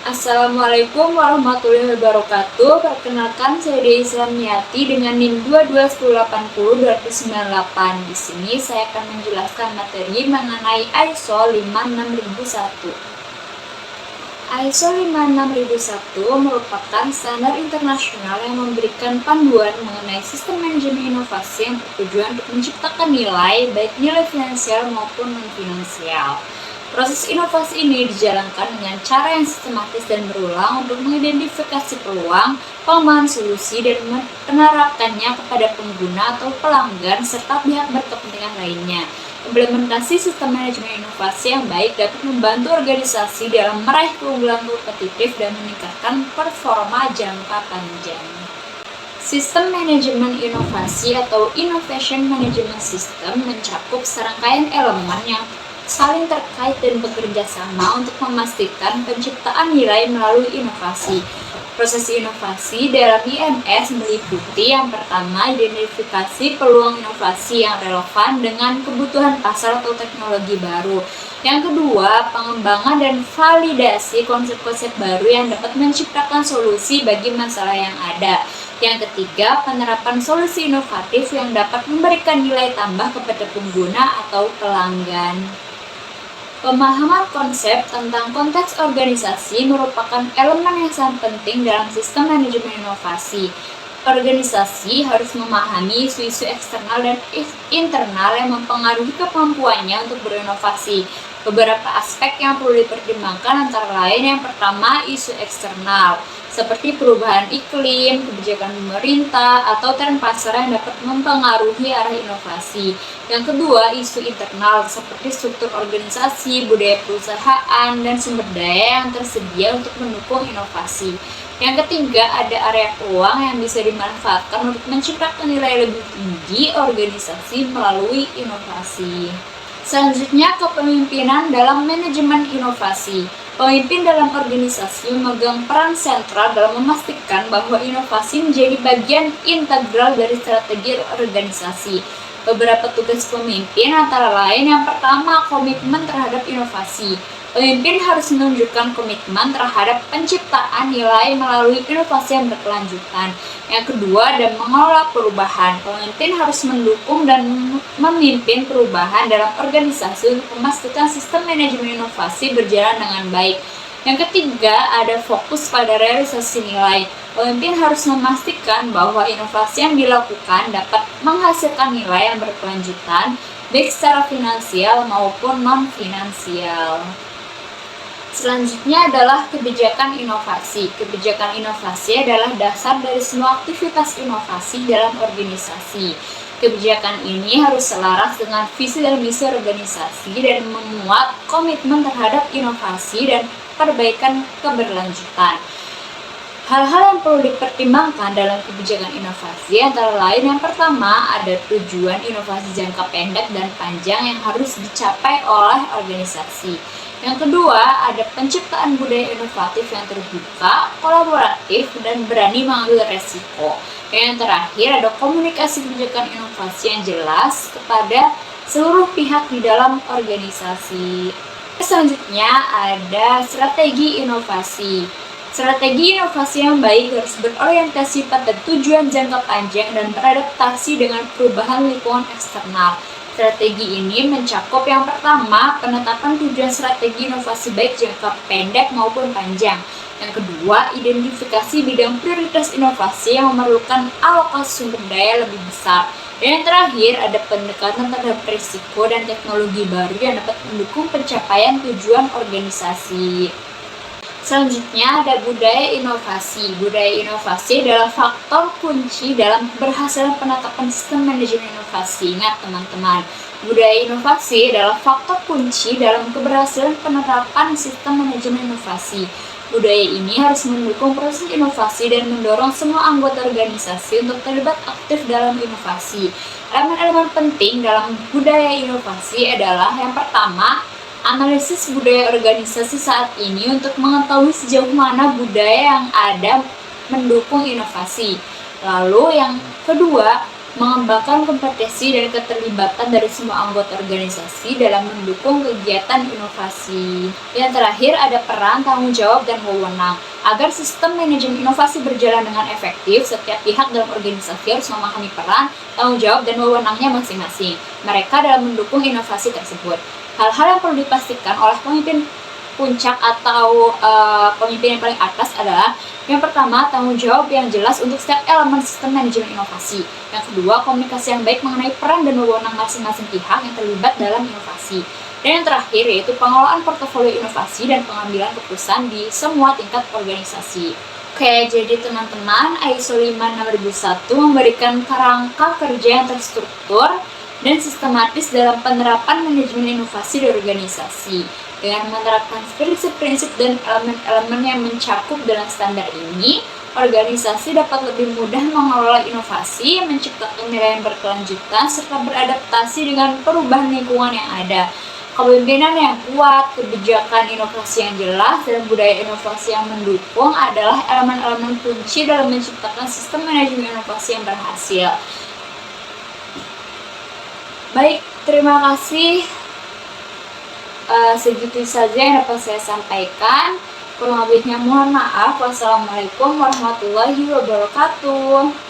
Assalamualaikum warahmatullahi wabarakatuh. Perkenalkan, saya Dea Islamiyati dengan NIM 22180-298. Di sini saya akan menjelaskan materi mengenai ISO 56001. ISO 56001 merupakan standar internasional yang memberikan panduan mengenai sistem manajemen inovasi yang bertujuan untuk menciptakan nilai, baik nilai finansial maupun non-finansial. Proses inovasi ini dijalankan dengan cara yang sistematis dan berulang untuk mengidentifikasi peluang, pengembangan solusi, dan menerapkannya kepada pengguna atau pelanggan serta pihak berkepentingan lainnya. Implementasi sistem manajemen inovasi yang baik dapat membantu organisasi dalam meraih keunggulan kompetitif dan meningkatkan performa jangka panjang. Sistem manajemen inovasi atau Innovation Management System mencakup serangkaian elemen yang saling terkait dan bekerja sama untuk memastikan penciptaan nilai melalui inovasi. Proses inovasi dalam IMS meliputi yang pertama, identifikasi peluang inovasi yang relevan dengan kebutuhan pasar atau teknologi baru. Yang kedua, pengembangan dan validasi konsep-konsep baru yang dapat menciptakan solusi bagi masalah yang ada. Yang ketiga, penerapan solusi inovatif yang dapat memberikan nilai tambah kepada pengguna atau pelanggan. Pemahaman konsep tentang konteks organisasi merupakan elemen yang sangat penting dalam sistem manajemen inovasi. Organisasi harus memahami isu-isu eksternal dan internal yang mempengaruhi kemampuannya untuk berinovasi. Beberapa aspek yang perlu dipertimbangkan antara lain yang pertama, isu eksternal, seperti perubahan iklim, kebijakan pemerintah, atau tren pasar yang dapat mempengaruhi arah inovasi. Yang kedua, isu internal, seperti struktur organisasi, budaya perusahaan, dan sumber daya yang tersedia untuk mendukung inovasi. Yang ketiga, ada area peluang yang bisa dimanfaatkan untuk menciptakan nilai lebih tinggi organisasi melalui inovasi. Selanjutnya, kepemimpinan dalam manajemen inovasi. Pemimpin dalam organisasi memegang peran sentral dalam memastikan bahwa inovasi menjadi bagian integral dari strategi organisasi. Beberapa tugas pemimpin antara lain yang pertama, komitmen terhadap inovasi. Pemimpin harus menunjukkan komitmen terhadap penciptaan nilai melalui inovasi yang berkelanjutan. Yang kedua, dan mengelola perubahan. Pemimpin harus mendukung dan memimpin perubahan dalam organisasi untuk memastikan sistem manajemen inovasi berjalan dengan baik. Yang ketiga, ada fokus pada realisasi nilai. Pemimpin harus memastikan bahwa inovasi yang dilakukan dapat menghasilkan nilai yang berkelanjutan, baik secara finansial maupun non-finansial. Selanjutnya adalah kebijakan inovasi. Kebijakan inovasi adalah dasar dari semua aktivitas inovasi dalam organisasi. Kebijakan ini harus selaras dengan visi dan misi organisasi dan memuat komitmen terhadap inovasi dan perbaikan keberlanjutan. Hal-hal yang perlu dipertimbangkan dalam kebijakan inovasi antara lain yang pertama, ada tujuan inovasi jangka pendek dan panjang yang harus dicapai oleh organisasi. Yang kedua, ada penciptaan budaya inovatif yang terbuka, kolaboratif, dan berani mengambil resiko. Yang terakhir, ada komunikasi kebijakan inovasi yang jelas kepada seluruh pihak di dalam organisasi. Selanjutnya, ada strategi inovasi. Strategi inovasi yang baik harus berorientasi pada tujuan jangka panjang dan beradaptasi dengan perubahan lingkungan eksternal. Strategi ini mencakup yang pertama, penetapan tujuan strategi inovasi baik jangka pendek maupun panjang. Yang kedua, identifikasi bidang prioritas inovasi yang memerlukan alokasi sumber daya lebih besar. Dan yang terakhir, ada pendekatan terhadap risiko dan teknologi baru yang dapat mendukung pencapaian tujuan organisasi. Selanjutnya ada budaya inovasi. Budaya inovasi adalah faktor kunci dalam keberhasilan penetapan sistem manajemen inovasi. Ingat teman-teman, budaya inovasi adalah faktor kunci dalam keberhasilan penerapan sistem manajemen inovasi. Budaya ini harus mendukung proses inovasi dan mendorong semua anggota organisasi untuk terlibat aktif dalam inovasi. Elemen-elemen penting dalam budaya inovasi adalah yang pertama, analisis budaya organisasi saat ini untuk mengetahui sejauh mana budaya yang ada mendukung inovasi. Lalu yang kedua, mengembangkan kompetensi dan keterlibatan dari semua anggota organisasi dalam mendukung kegiatan inovasi. Yang terakhir ada peran, tanggung jawab, dan wewenang. Agar sistem manajemen inovasi berjalan dengan efektif, setiap pihak dalam organisasi harus memahami peran, tanggung jawab, dan wewenangnya masing-masing mereka dalam mendukung inovasi tersebut. Hal-hal yang perlu dipastikan oleh pemimpin puncak atau pemimpin yang paling atas adalah yang pertama, tanggung jawab yang jelas untuk setiap elemen sistem manajemen inovasi. Yang kedua, komunikasi yang baik mengenai peran dan wewenang masing-masing pihak yang terlibat dalam inovasi. Dan yang terakhir yaitu pengelolaan portofolio inovasi dan pengambilan keputusan di semua tingkat organisasi. Oke, jadi teman-teman, ISO 56001 memberikan kerangka kerja yang terstruktur dan sistematis dalam penerapan manajemen inovasi di organisasi. Dengan menerapkan prinsip-prinsip dan elemen-elemen yang mencakup dalam standar ini, organisasi dapat lebih mudah mengelola inovasi, menciptakan nilai yang berkelanjutan, serta beradaptasi dengan perubahan lingkungan yang ada. Kepemimpinan yang kuat, kebijakan inovasi yang jelas, dan budaya inovasi yang mendukung adalah elemen-elemen kunci dalam menciptakan sistem manajemen inovasi yang berhasil. Baik, terima kasih. Segitu saja yang dapat saya sampaikan. Kurang lebihnya mohon maaf. Wassalamualaikum warahmatullahi wabarakatuh.